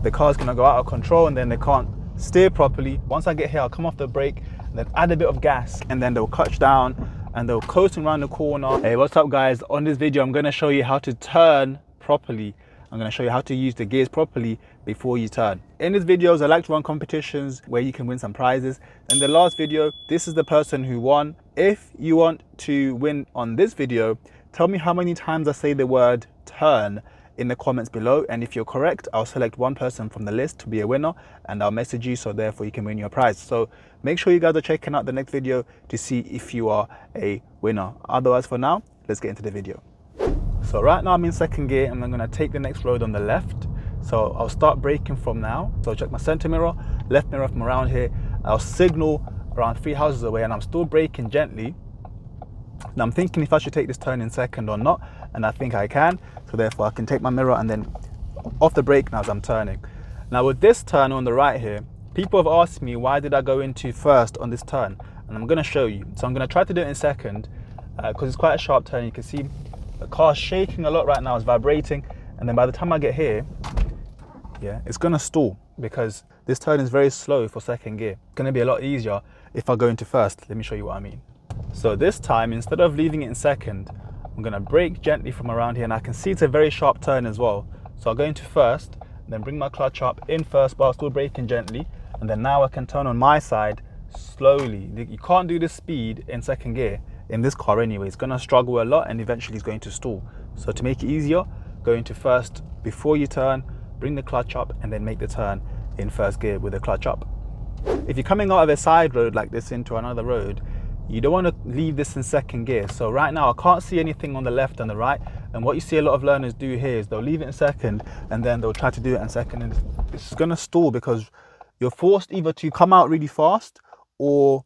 the car's gonna go out of control and then they can't steer properly. Once I get here, I'll come off the brake and then add a bit of gas, and then they'll clutch down and they'll coasting around the corner. Hey, what's up guys? On this video, I'm gonna show you how to turn properly. I'm gonna show you how to use the gears properly before you turn. In these videos, I like to run competitions where you can win some prizes. In the last video, this is the person who won. If you want to win on this video, tell me how many times I say the word turn in the comments below, and if you're correct, I'll select one person from the list to be a winner and I'll message you, so therefore you can win your prize. So make sure you guys are checking out the next video to see if you are a winner. Otherwise, for now, let's get into the video. So right now I'm in second gear and I'm going to take the next road on the left. So I'll start braking from now. So check my center mirror, left mirror from around here. I'll signal around 3 houses away and I'm still braking gently. Now I'm thinking if I should take this turn in second or not, and I think I can. So therefore I can take my mirror and then off the brake now as I'm turning. Now with this turn on the right here, people have asked me why did I go into first on this turn, and I'm going to show you. So I'm going to try to do it in second because it's quite a sharp turn. You can see the car's shaking a lot right now, it's vibrating, and then by the time I get here, yeah, it's going to stall because this turn is very slow for second gear. It's going to be a lot easier if I go into first. Let me show you what I mean. So this time, instead of leaving it in second, I'm going to brake gently from around here, and I can see it's a very sharp turn as well. So I'll go into first, and then bring my clutch up in first, but I'll still braking gently, and then now I can turn on my side slowly. You can't do this speed in second gear in this car anyway. It's going to struggle a lot and eventually it's going to stall. So to make it easier, go into first before you turn, bring the clutch up, and then make the turn in first gear with the clutch up. If you're coming out of a side road like this into another road, you don't want to leave this in second gear. So right now I can't see anything on the left and the right, and what you see a lot of learners do here is they'll leave it in second and then they'll try to do it in second, and it's going to stall because you're forced either to come out really fast or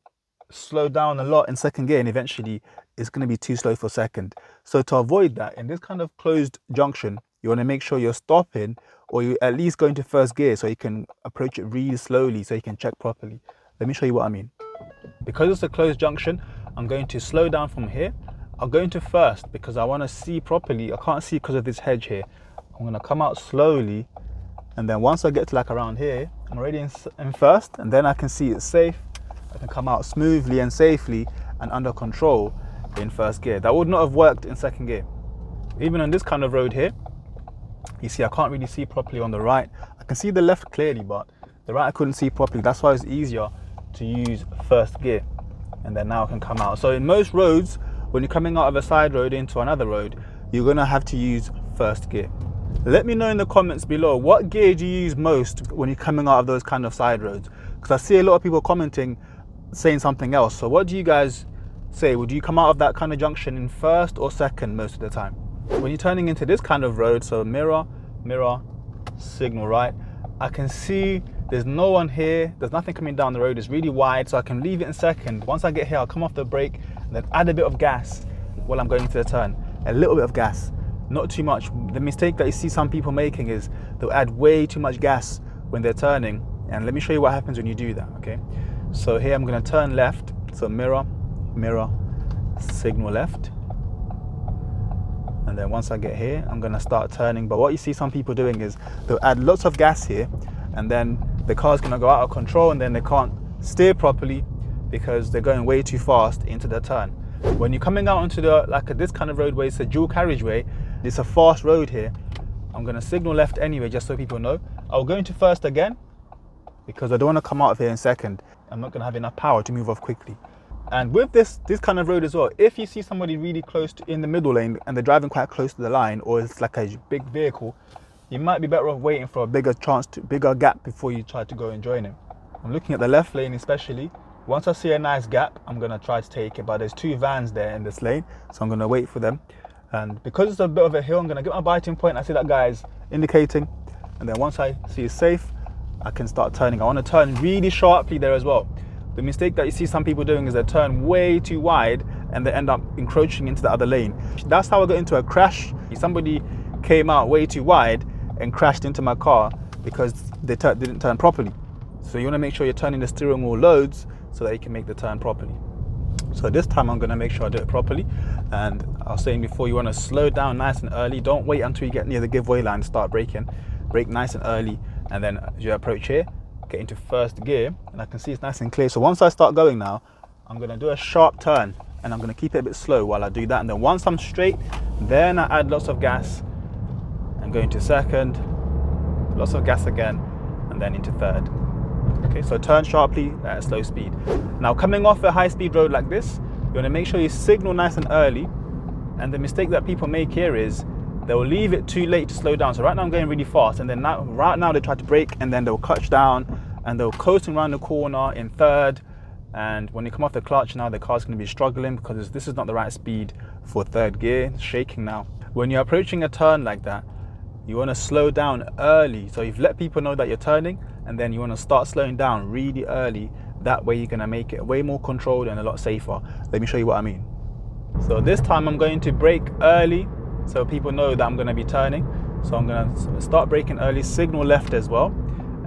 slow down a lot in second gear, and eventually it's going to be too slow for second. So to avoid that, in this kind of closed junction, you want to make sure you're stopping, or you at least go into first gear so you can approach it really slowly so you can check properly. Let me show you what I mean. Because it's a closed junction, I'm going to slow down from here. I'll go into first because I want to see properly. I can't see because of this hedge here. I'm going to come out slowly, and then once I get to like around here, I'm already in first, and then I can see it's safe. I can come out smoothly and safely and under control in first gear. That would not have worked in second gear. Even on this kind of road here, you see I can't really see properly on the right. I can see the left clearly, but the right I couldn't see properly. That's why it's easier to use first gear, and then now I can come out. So in most roads, when you're coming out of a side road into another road, you're gonna have to use first gear. Let me know in the comments below, what gear do you use most when you're coming out of those kind of side roads? Because I see a lot of people commenting saying something else. So what do you guys say? Would you come out of that kind of junction in first or second most of the time? When you're turning into this kind of road, so mirror, signal right, I can see there's no one here, there's nothing coming down the road, it's really wide, so I can leave it in second. Once I get here, I'll come off the brake and then add a bit of gas while I'm going to the turn. A little bit of gas, not too much. The mistake that you see some people making is they'll add way too much gas when they're turning, and let me show you what happens when you do that, okay? So here I'm going to turn left, so mirror, signal left, and then once I get here, I'm going to start turning. But what you see some people doing is they'll add lots of gas here, and then the car's going to go out of control, and then they can't steer properly because they're going way too fast into the turn. When you're coming out onto this kind of roadway, it's a dual carriageway, it's a fast road here, I'm going to signal left anyway, just so people know. I'll go into first again because I don't want to come out of here in second. I'm not going to have enough power to move off quickly. And with this kind of road as well, if you see somebody really close in the middle lane and they're driving quite close to the line, or it's like a big vehicle, you might be better off waiting for a bigger gap before you try to go and join him. I'm looking at the left lane especially. Once I see a nice gap, I'm going to try to take it, but there's 2 vans there in this lane, so I'm going to wait for them. And because it's a bit of a hill, I'm going to get my biting point. I see that guy is indicating, and then once I see it's safe, I can start turning. I want to turn really sharply there as well. The mistake that you see some people doing is they turn way too wide and they end up encroaching into the other lane. That's how I got into a crash. Somebody came out way too wide and crashed into my car because they didn't turn properly. So you want to make sure you're turning the steering wheel loads so that you can make the turn properly. So this time I'm going to make sure I do it properly. And I was saying before, you want to slow down nice and early. Don't wait until you get near the giveaway line to start braking. Brake nice and early and then as you approach here, get into first gear, and I can see it's nice and clear. So once I start going now, I'm going to do a sharp turn, and I'm going to keep it a bit slow while I do that. And then once I'm straight, then I add lots of gas and go into second, lots of gas again, and then into third. Okay, so turn sharply at a slow speed. Now coming off a high-speed road like this, you want to make sure you signal nice and early. And the mistake that people make here is they'll leave it too late to slow down. So right now I'm going really fast, and then right now they try to brake, and then they'll clutch down and they'll coasting around the corner in third. And when you come off the clutch now, the car's going to be struggling because this is not the right speed for third gear. It's shaking now. When you're approaching a turn like that, you want to slow down early. So you've let people know that you're turning, and then you want to start slowing down really early. That way you're going to make it way more controlled and a lot safer. Let me show you what I mean. So this time I'm going to brake early so people know that I'm going to be turning. So I'm going to start braking early, signal left as well,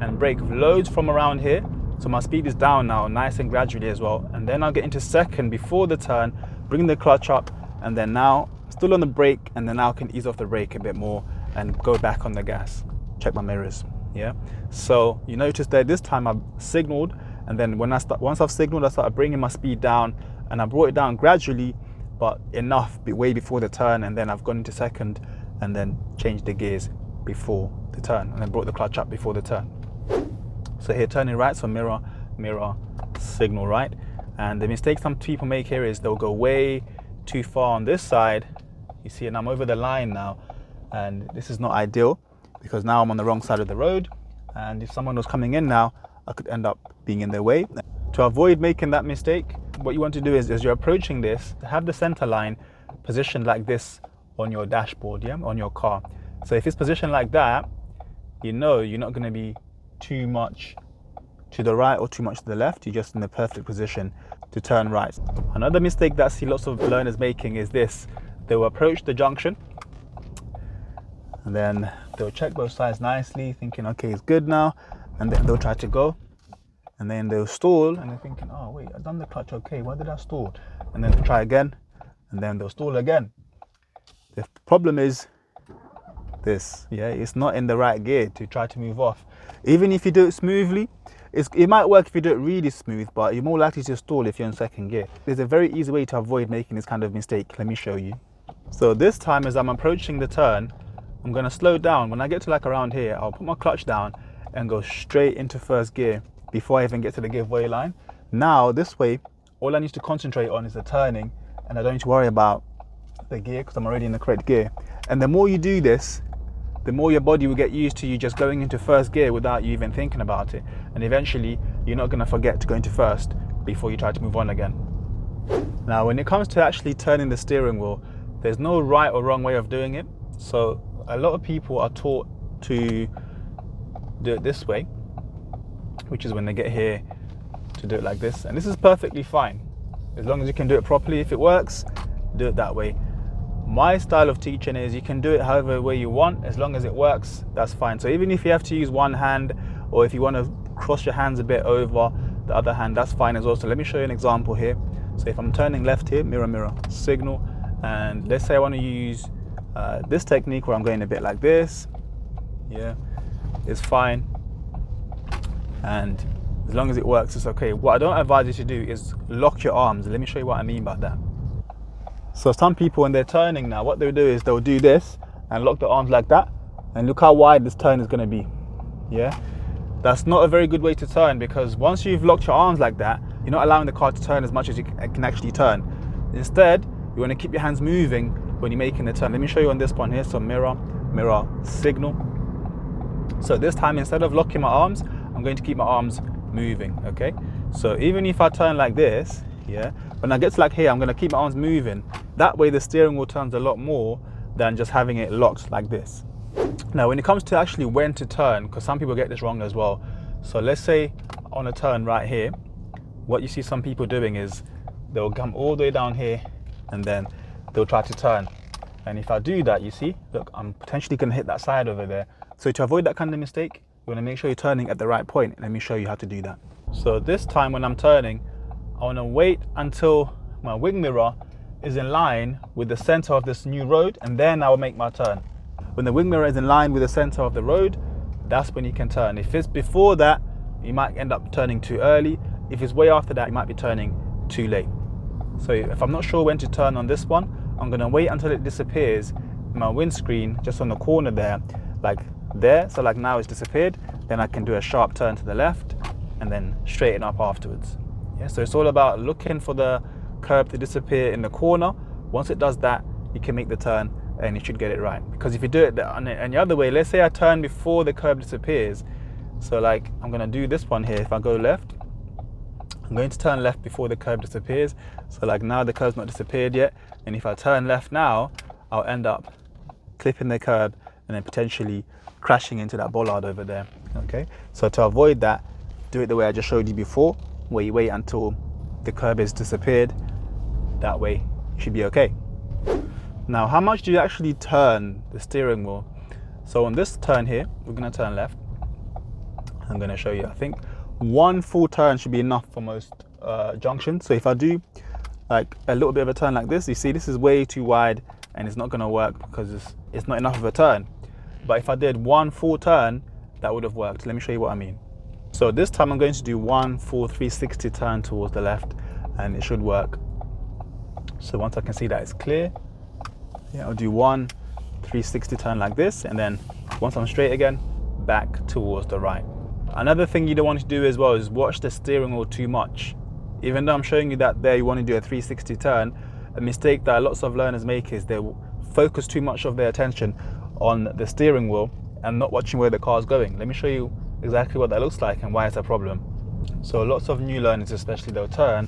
and brake loads from around here. So my speed is down now, nice and gradually as well. And then I'll get into second before the turn, bring the clutch up, and then now still on the brake, and then now I can ease off the brake a bit more and go back on the gas. Check my mirrors. Yeah. So you notice that this time I've signaled, and then once I've signaled, I started bringing my speed down, and I brought it down gradually, but enough way before the turn. And then I've gone into second, and then changed the gears before the turn, and then brought the clutch up before the turn. So here, turning right, so mirror, mirror, signal right. And the mistake some people make here is they'll go way too far on this side. You see, and I'm over the line now, and this is not ideal because now I'm on the wrong side of the road. And if someone was coming in now, I could end up being in their way. To avoid making that mistake, what you want to do is, as you're approaching this, have the center line positioned like this on your dashboard, yeah, on your car. So if it's positioned like that, you know you're not going to be too much to the right or too much to the left. You're just in the perfect position to turn right. Another mistake that I see lots of learners making is this. They will approach the junction, and then they'll check both sides nicely, thinking, okay, it's good now. And then they'll try to go, and then they'll stall, and they're thinking, oh wait, I've done the clutch okay, why did I stall? And then they'll try again, and then they'll stall again. The problem is this, yeah, it's not in the right gear to try to move off. Even if you do it smoothly, it might work if you do it really smooth, but you're more likely to stall if you're in second gear. There's a very easy way to avoid making this kind of mistake. Let me show you. So this time, as I'm approaching the turn, I'm going to slow down. When I get to like around here, I'll put my clutch down and go straight into first gear before I even get to the giveaway line. Now this way, all I need to concentrate on is the turning, and I don't need to worry about the gear because I'm already in the correct gear. And the more you do this, the more your body will get used to you just going into first gear without you even thinking about it. And eventually, you're not going to forget to go into first before you try to move on again. Now, when it comes to actually turning the steering wheel, there's no right or wrong way of doing it. So a lot of people are taught to do it this way, which is when they get here to do it like this. And this is perfectly fine. As long as you can do it properly, if it works, do it that way. My style of teaching is you can do it however way you want, as long as it works, that's fine. So even if you have to use one hand, or if you want to cross your hands a bit over the other hand, that's fine as well. So let me show you an example here. So if I'm turning left here, mirror, mirror, signal, and let's say I want to use this technique where I'm going a bit like this, yeah, it's fine. And as long as it works, it's okay. What I don't advise you to do is lock your arms. Let me show you what I mean by that. So some people, when they're turning now, what they'll do is they'll do this and lock the arms like that, and look how wide this turn is going to be. Yeah, that's not a very good way to turn, because once you've locked your arms like that, you're not allowing the car to turn as much as you can actually turn. Instead, you want to keep your hands moving when you're making the turn. Let me show you on this one here. So mirror, mirror, signal. So this time, instead of locking my arms, I'm going to keep my arms moving. Okay, so even if I turn like this, yeah, when I get to like here, I'm going to keep my arms moving. That way the steering wheel turns a lot more than just having it locked like this. Now, when it comes to actually when to turn, because some people get this wrong as well. So let's say on a turn right here, what you see some people doing is they'll come all the way down here and then they'll try to turn. And if I do that, you see, look, I'm potentially going to hit that side over there. So to avoid that kind of mistake, you want to make sure you're turning at the right point. Let me show you how to do that. So this time when I'm turning, I want to wait until my wing mirror is in line with the center of this new road, and then I will make my turn. When the wing mirror is in line with the center of the road, that's when you can turn. If it's before that, you might end up turning too early. If it's way after that, you might be turning too late. So if I'm not sure when to turn on this one, I'm gonna wait until it disappears in my windscreen, just on the corner there, like there. So like now it's disappeared, then I can do a sharp turn to the left and then straighten up afterwards. Yeah, so it's all about looking for the curb to disappear in the corner. Once it does that, you can make the turn and you should get it right. Because if you do it the other way, let's say I turn before the curb disappears. So like I'm gonna do this one here. If I go left, I'm going to turn left before the curb disappears. So like now the curb's not disappeared yet. And if I turn left now, I'll end up clipping the curb and then potentially crashing into that bollard over there. Okay, so to avoid that, do it the way I just showed you before, where you wait until the curb is disappeared. That way you should be okay. Now, how much do you actually turn the steering wheel? So on this turn here, we're gonna turn left. I'm gonna show you, I think one full turn should be enough for most junctions. So if I do like a little bit of a turn like this, you see this is way too wide and it's not gonna work because it's not enough of a turn. But if I did one full turn, that would have worked. Let me show you what I mean. So this time I'm going to do one full 360 turn towards the left and it should work. So once I can see that it's clear, yeah, I'll do one 360 turn like this, and then once I'm straight again, back towards the right. Another thing you don't want to do as well is watch the steering wheel too much. Even though I'm showing you that there you want to do a 360 turn, a mistake that lots of learners make is they focus too much of their attention on the steering wheel and not watching where the car is going. Let me show you exactly what that looks like and why it's a problem. So lots of new learners especially, they'll turn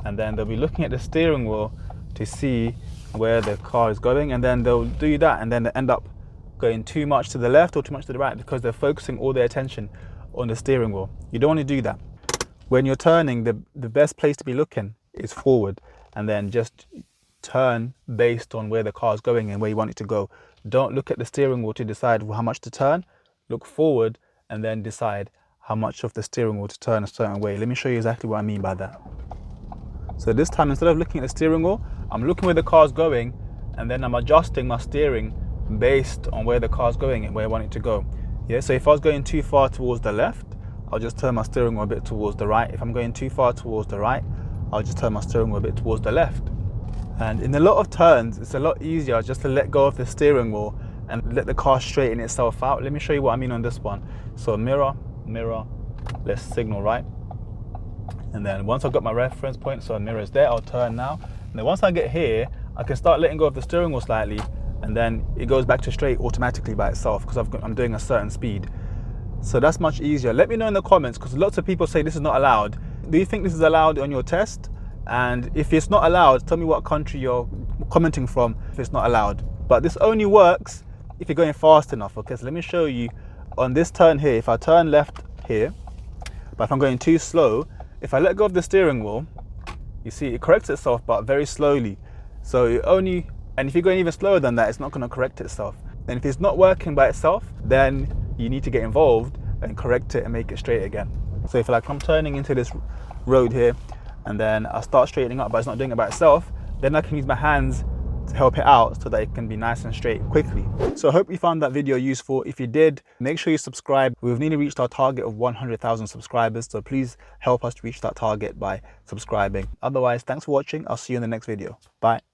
and then they'll be looking at the steering wheel to see where the car is going, and then they'll do that and then they end up going too much to the left or too much to the right because they're focusing all their attention on the steering wheel. You don't want to do that. When you're turning, the best place to be looking is forward, and then just turn based on where the car is going and where you want it to go. Don't look at the steering wheel to decide how much to turn. Look forward and then decide how much of the steering wheel to turn a certain way. Let me show you exactly what I mean by that. So this time, instead of looking at the steering wheel, I'm looking where the car is going, and then I'm adjusting my steering based on where the car is going and where I want it to go. Yeah, so if I was going too far towards the left, I'll just turn my steering wheel a bit towards the right. If I'm going too far towards the right, I'll just turn my steering wheel a bit towards the left. And in a lot of turns, it's a lot easier just to let go of the steering wheel and let the car straighten itself out. Let me show you what I mean on this one. So mirror, mirror, let's signal right. And then once I've got my reference point, so a mirror is there, I'll turn now. And then once I get here, I can start letting go of the steering wheel slightly, and then it goes back to straight automatically by itself because I'm doing a certain speed. So that's much easier. Let me know in the comments, because lots of people say this is not allowed. Do you think this is allowed on your test? And if it's not allowed, tell me what country you're commenting from if it's not allowed. But this only works if you're going fast enough. Okay, so let me show you on this turn here. If I turn left here, but if I'm going too slow, if I let go of the steering wheel, you see it corrects itself, but very slowly. So and if you're going even slower than that, it's not going to correct itself. And if it's not working by itself, then you need to get involved and correct it and make it straight again. So if like I'm turning into this road here, and then I start straightening up, but it's not doing it by itself, then I can use my hands to help it out so that it can be nice and straight quickly. So I hope you found that video useful. If you did, make sure you subscribe. We've nearly reached our target of 100,000 subscribers, so please help us reach that target by subscribing. Otherwise, thanks for watching. I'll see you in the next video. Bye.